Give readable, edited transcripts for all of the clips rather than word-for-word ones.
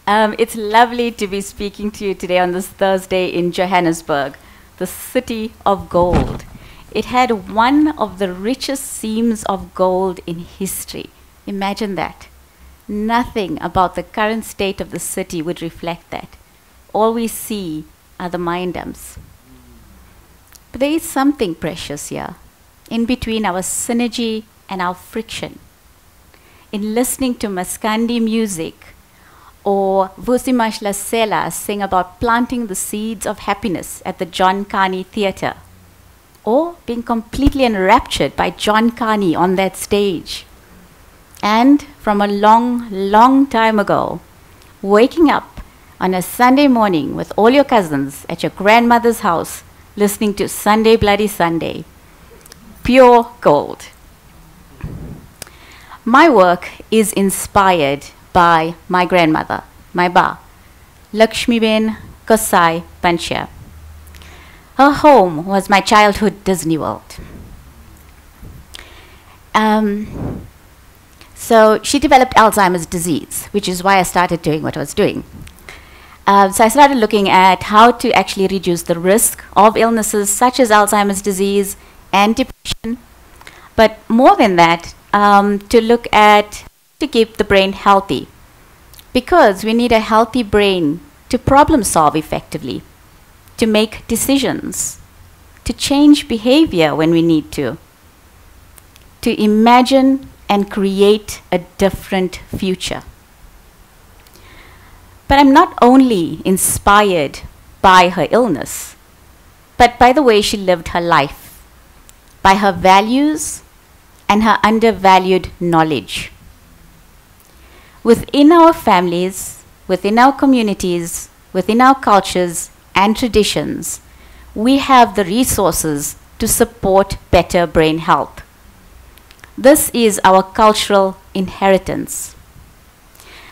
It's lovely to be speaking to you today on this Thursday in Johannesburg, the city of gold. It had one of the richest seams of gold in history. Imagine that. Nothing about the current state of the city would reflect that. All we see are the mine dumps. But there is something precious here, in between our synergy and our friction. In listening to Maskandi music, or Vusimashla Sela sing about planting the seeds of happiness at the John Carney Theatre, or being completely enraptured by John Carney on that stage. And from a long, long time ago, waking up on a Sunday morning with all your cousins at your grandmother's house, listening to Sunday Bloody Sunday. Pure gold. My work is inspired by my grandmother, my ba, Lakshmiben Kosai Panchya. Her home was my childhood Disney World. So she developed Alzheimer's disease, which is why I started doing what I was doing. So I started looking at how to actually reduce the risk of illnesses such as Alzheimer's disease and depression. But more than that, to look at to keep the brain healthy. Because we need a healthy brain to problem solve effectively, to make decisions, to change behavior when we need to imagine and create a different future. But I'm not only inspired by her illness, but by the way she lived her life, by her values and her undervalued knowledge. Within our families, within our communities, within our cultures and traditions, we have the resources to support better brain health. This is our cultural inheritance.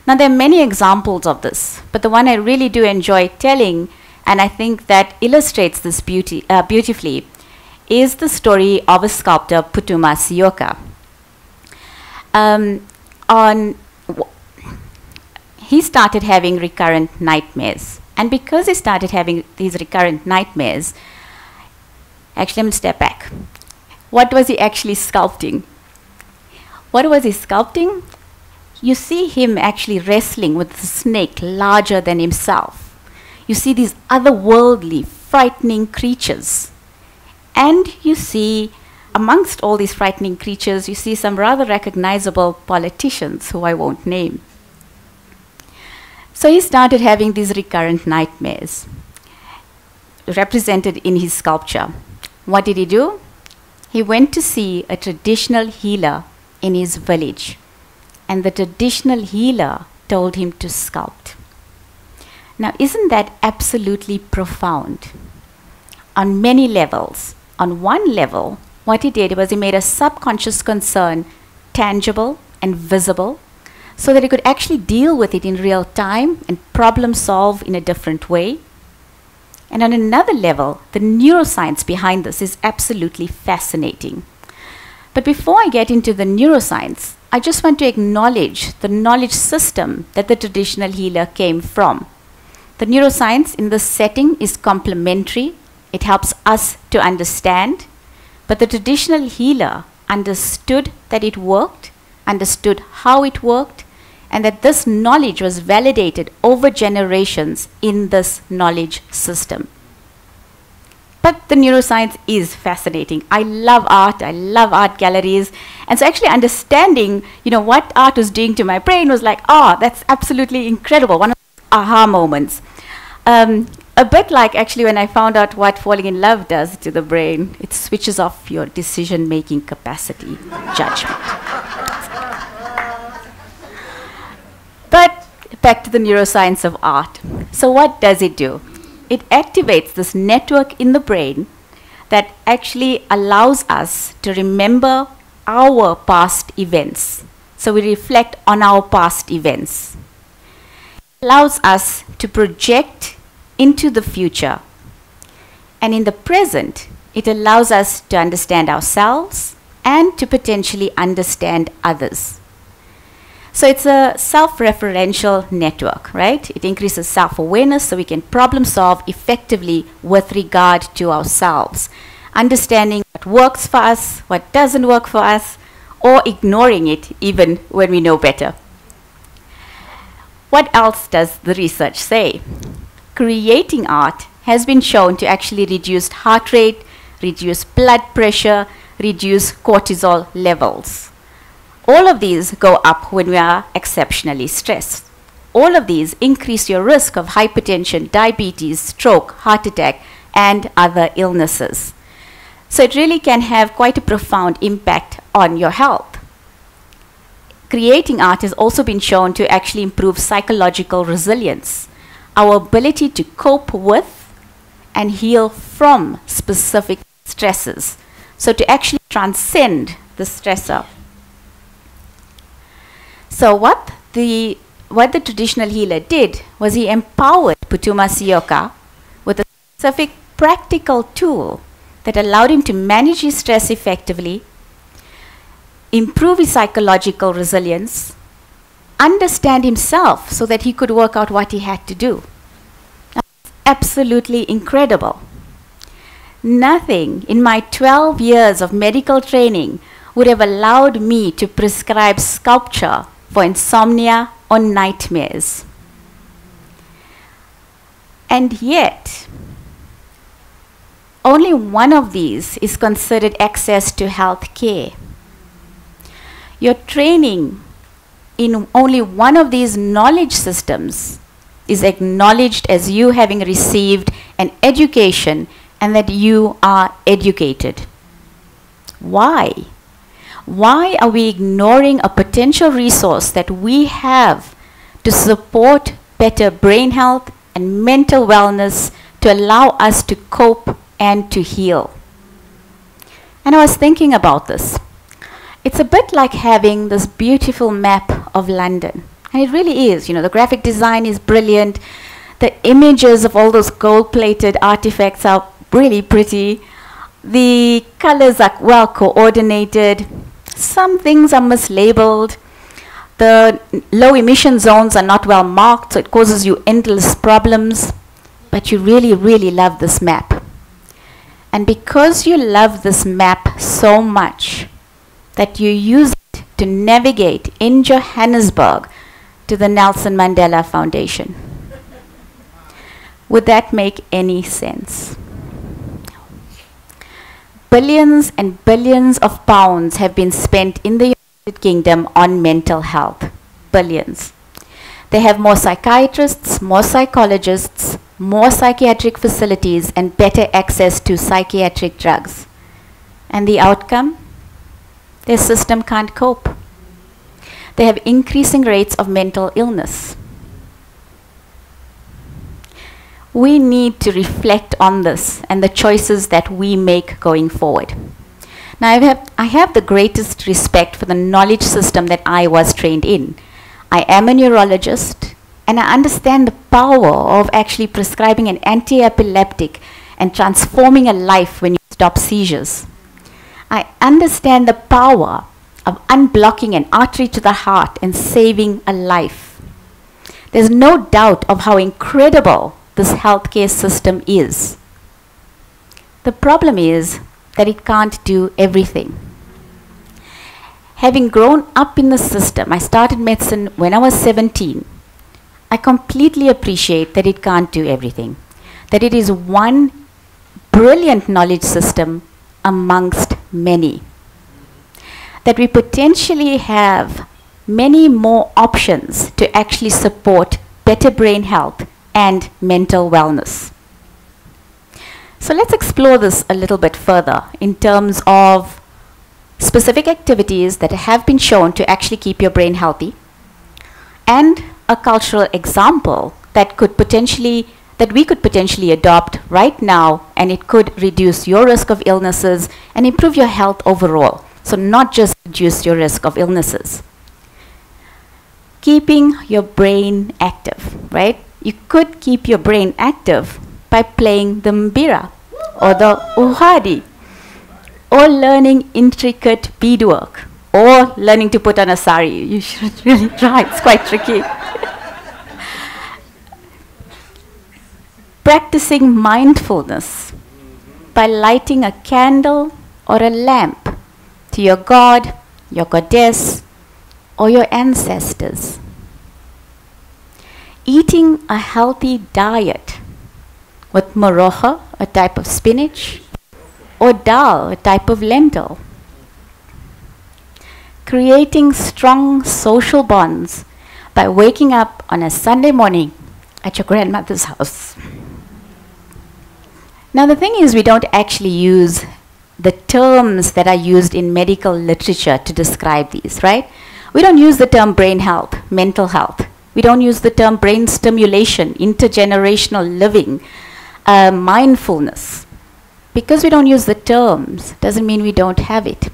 Now, there are many examples of this, but the one I really do enjoy telling, and I think that illustrates this beautifully, is the story of a sculptor, Putuma Sioka. He started having recurrent nightmares. And because he started having these recurrent nightmares, actually, I'm going to step back. What was he actually sculpting? What was he sculpting? You see him actually wrestling with a snake larger than himself. You see these otherworldly, frightening creatures. And you see, amongst all these frightening creatures, you see some rather recognizable politicians who I won't name. So he started having these recurrent nightmares, represented in his sculpture. What did he do? He went to see a traditional healer in his village. And the traditional healer told him to sculpt. Now, isn't that absolutely profound? On many levels. On one level, what he did was he made a subconscious concern tangible and visible so that he could actually deal with it in real time and problem solve in a different way. And on another level, the neuroscience behind this is absolutely fascinating. But before I get into the neuroscience, I just want to acknowledge the knowledge system that the traditional healer came from. The neuroscience in this setting is complementary. It helps us to understand. But the traditional healer understood that it worked, understood how it worked, and that this knowledge was validated over generations in this knowledge system. But the neuroscience is fascinating. I love art galleries. And so actually understanding, what art was doing to my brain was like, that's absolutely incredible. One of the aha moments. A bit like actually when I found out what falling in love does to the brain. It switches off your decision-making capacity, judgment. But back to the neuroscience of art. So what does it do? It activates this network in the brain that actually allows us to remember our past events. So we reflect on our past events. It allows us to project into the future. And in the present, it allows us to understand ourselves and to potentially understand others. So it's a self-referential network, right? It increases self-awareness so we can problem solve effectively with regard to ourselves, understanding what works for us, what doesn't work for us, or ignoring it even when we know better. What else does the research say? Creating art has been shown to actually reduce heart rate, reduce blood pressure, reduce cortisol levels. All of these go up when we are exceptionally stressed. All of these increase your risk of hypertension, diabetes, stroke, heart attack, and other illnesses. So it really can have quite a profound impact on your health. Creating art has also been shown to actually improve psychological resilience, our ability to cope with and heal from specific stresses. So to actually transcend the stressor. So what the traditional healer did was he empowered Putuma Sioka with a specific practical tool that allowed him to manage his stress effectively, improve his psychological resilience, understand himself so that he could work out what he had to do. That's absolutely incredible. Nothing in my 12 years of medical training would have allowed me to prescribe sculpture for insomnia or nightmares. And yet, only one of these is considered access to health care. Your training in only one of these knowledge systems is acknowledged as you having received an education and that you are educated. Why? Why are we ignoring a potential resource that we have to support better brain health and mental wellness to allow us to cope and to heal? And I was thinking about this. It's a bit like having this beautiful map of London. And it really is. You know, the graphic design is brilliant. The images of all those gold-plated artifacts are really pretty. The colors are well coordinated. Some things are mislabeled. The low emission zones are not well marked, so it causes you endless problems. But you really, really love this map. And because you love this map so much that you use it to navigate in Johannesburg to the Nelson Mandela Foundation. Would that make any sense? Billions and billions of pounds have been spent in the United Kingdom on mental health. Billions. They have more psychiatrists, more psychologists, more psychiatric facilities, and better access to psychiatric drugs. And the outcome? Their system can't cope. They have increasing rates of mental illness. We need to reflect on this and the choices that we make going forward. Now, I have the greatest respect for the knowledge system that I was trained in. I am a neurologist, and I understand the power of actually prescribing an anti-epileptic and transforming a life when you stop seizures. I understand the power of unblocking an artery to the heart and saving a life. There's no doubt of how incredible this healthcare system is. The problem is that it can't do everything. Having grown up in the system, I started medicine when I was 17. I completely appreciate that it can't do everything, that it is one brilliant knowledge system amongst many, that we potentially have many more options to actually support better brain health and mental wellness. So let's explore this a little bit further in terms of specific activities that have been shown to actually keep your brain healthy, and a cultural example that we could potentially adopt right now, and it could reduce your risk of illnesses and improve your health overall. So not just reduce your risk of illnesses. Keeping your brain active, right? You could keep your brain active by playing the mbira or the uhadi, or learning intricate beadwork, or learning to put on a sari. You should really try. It's quite tricky. Practicing mindfulness by lighting a candle or a lamp to your god, your goddess, or your ancestors. Eating a healthy diet with moroga, a type of spinach, or dal, a type of lentil. Creating strong social bonds by waking up on a Sunday morning at your grandmother's house. Now the thing is, we don't actually use the terms that are used in medical literature to describe these, right? We don't use the term brain health, mental health. We don't use the term brain stimulation, intergenerational living, mindfulness. Because we don't use the terms, doesn't mean we don't have it.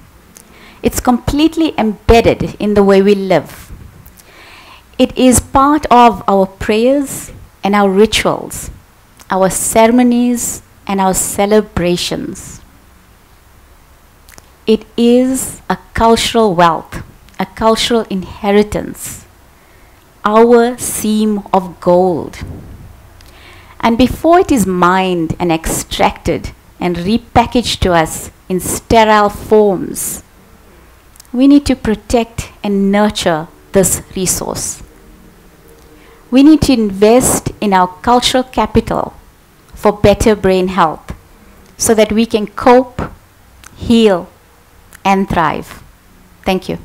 It's completely embedded in the way we live. It is part of our prayers and our rituals, our ceremonies and our celebrations. It is a cultural wealth, a cultural inheritance, our seam of gold. And before it is mined and extracted and repackaged to us in sterile forms, we need to protect and nurture this resource. We need to invest in our cultural capital for better brain health so that we can cope, heal, and thrive. Thank you.